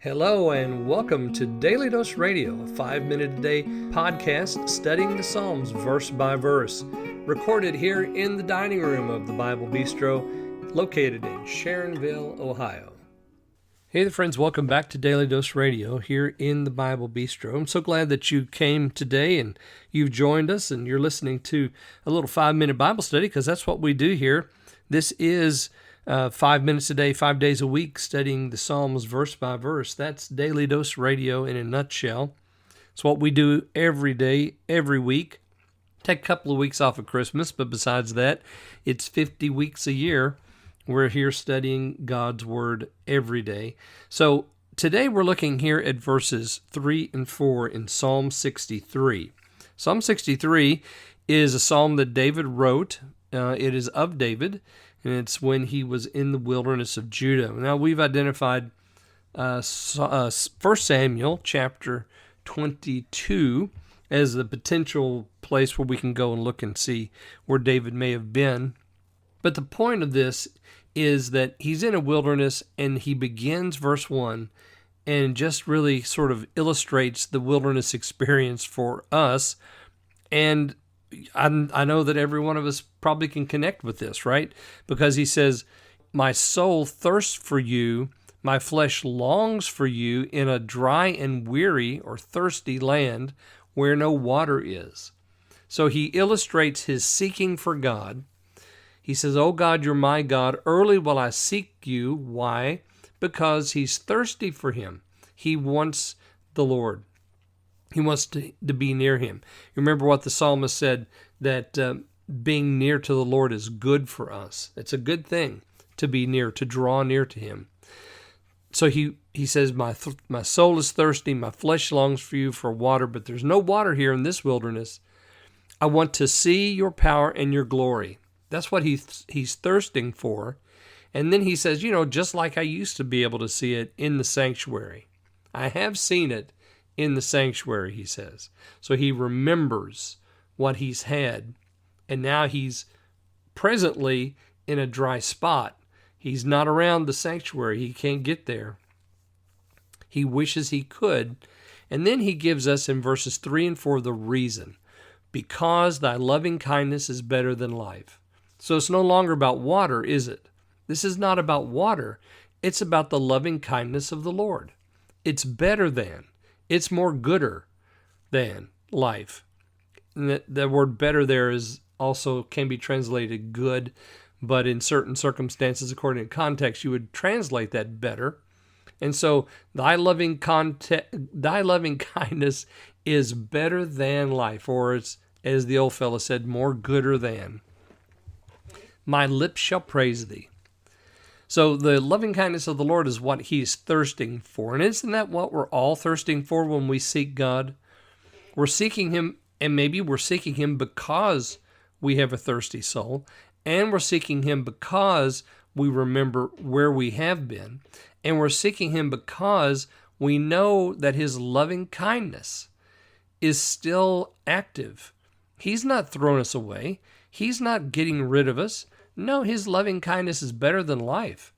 Hello and welcome to Daily Dose Radio, a 5-minute-a-day podcast studying the Psalms verse by verse, recorded here in the dining room of the Bible Bistro, located in Sharonville, Ohio. Hey there, friends. Welcome back to Daily Dose Radio here in the Bible Bistro. I'm so glad that you came today and you've joined us and you're listening to a little 5-minute Bible study because that's what we do here. This is 5 minutes a day, 5 days a week, studying the Psalms verse by verse. That's Daily Dose Radio in a nutshell. It's what we do every day, every week. Take a couple of weeks off of Christmas, but besides that, it's 50 weeks a year. We're here studying God's Word every day. So today we're looking here at verses 3 and 4 in Psalm 63. Psalm 63 is a psalm that David wrote. It is of David, and it's when he was in the wilderness of Judah. Now, we've identified 1 Samuel chapter 22 as the potential place where we can go and look and see where David may have been. But the point of this is that he's in a wilderness, and he begins verse 1 and just really sort of illustrates the wilderness experience for us. And I know that every one of us probably can connect with this, right? Because he says, "My soul thirsts for you, my flesh longs for you in a dry and weary or thirsty land where no water is." So he illustrates his seeking for God. He says, "Oh God, you're my God. Early will I seek you." Why? Because he's thirsty for him. He wants the Lord. He wants to be near him. You remember what the psalmist said, that being near to the Lord is good for us. It's a good thing to be near, to draw near to him. So he says, my soul is thirsty, my flesh longs for you for water, but there's no water here in this wilderness. I want to see your power and your glory. That's what he's thirsting for. And then he says, just like I used to be able to see it in the sanctuary. I have seen it in the sanctuary, he says. So he remembers what he's had, and now he's presently in a dry spot. He's not around the sanctuary. He can't get there. He wishes he could. And then he gives us in verses 3 and 4 the reason. Because thy loving kindness is better than life. So it's no longer about water, is it? This is not about water. It's about the loving kindness of the Lord. It's better than. It's more gooder than life. And the word better there is also can be translated good, but in certain circumstances, according to context, you would translate that better. And so thy loving kindness is better than life, or it's, as the old fellow said, more gooder than. My lips shall praise thee. So the loving kindness of the Lord is what he's thirsting for. And isn't that what we're all thirsting for when we seek God? We're seeking him, and maybe we're seeking him because we have a thirsty soul, and we're seeking him because we remember where we have been, and we're seeking him because we know that his loving kindness is still active. He's not thrown us away. He's not getting rid of us. No, his loving kindness is better than life.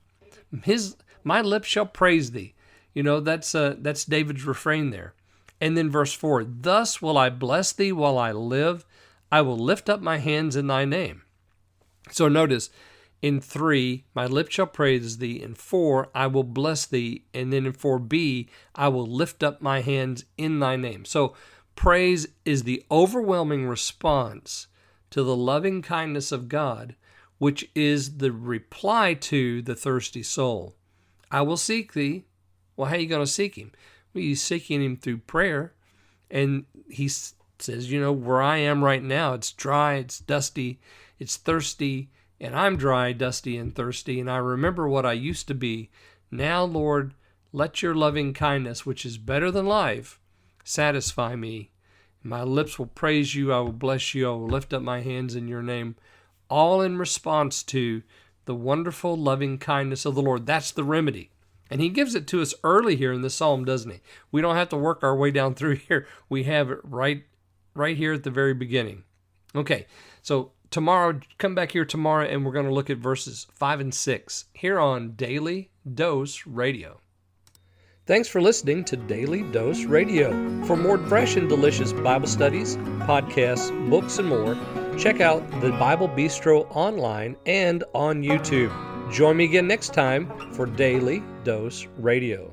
My lips shall praise thee. That's David's refrain there. And then verse 4, thus will I bless thee while I live. I will lift up my hands in thy name. So notice, in 3, my lips shall praise thee. In 4, I will bless thee. And then in 4b, I will lift up my hands in thy name. So praise is the overwhelming response to the loving kindness of God, which is the reply to the thirsty soul. I will seek thee. Well, how are you going to seek him? Well, you're seeking him through prayer. And he says, where I am right now, it's dry, it's dusty, it's thirsty, and I'm dry, dusty, and thirsty, and I remember what I used to be. Now, Lord, let your loving kindness, which is better than life, satisfy me. My lips will praise you, I will bless you, I will lift up my hands in your name, all in response to the wonderful loving kindness of the Lord. That's the remedy. And he gives it to us early here in the psalm, doesn't he? We don't have to work our way down through here. We have it right here at the very beginning. Okay, so tomorrow, come back here tomorrow, and we're going to look at verses 5 and 6 here on Daily Dose Radio. Thanks for listening to Daily Dose Radio. For more fresh and delicious Bible studies, podcasts, books, and more, check out the Bible Bistro online and on YouTube. Join me again next time for Daily Dose Radio.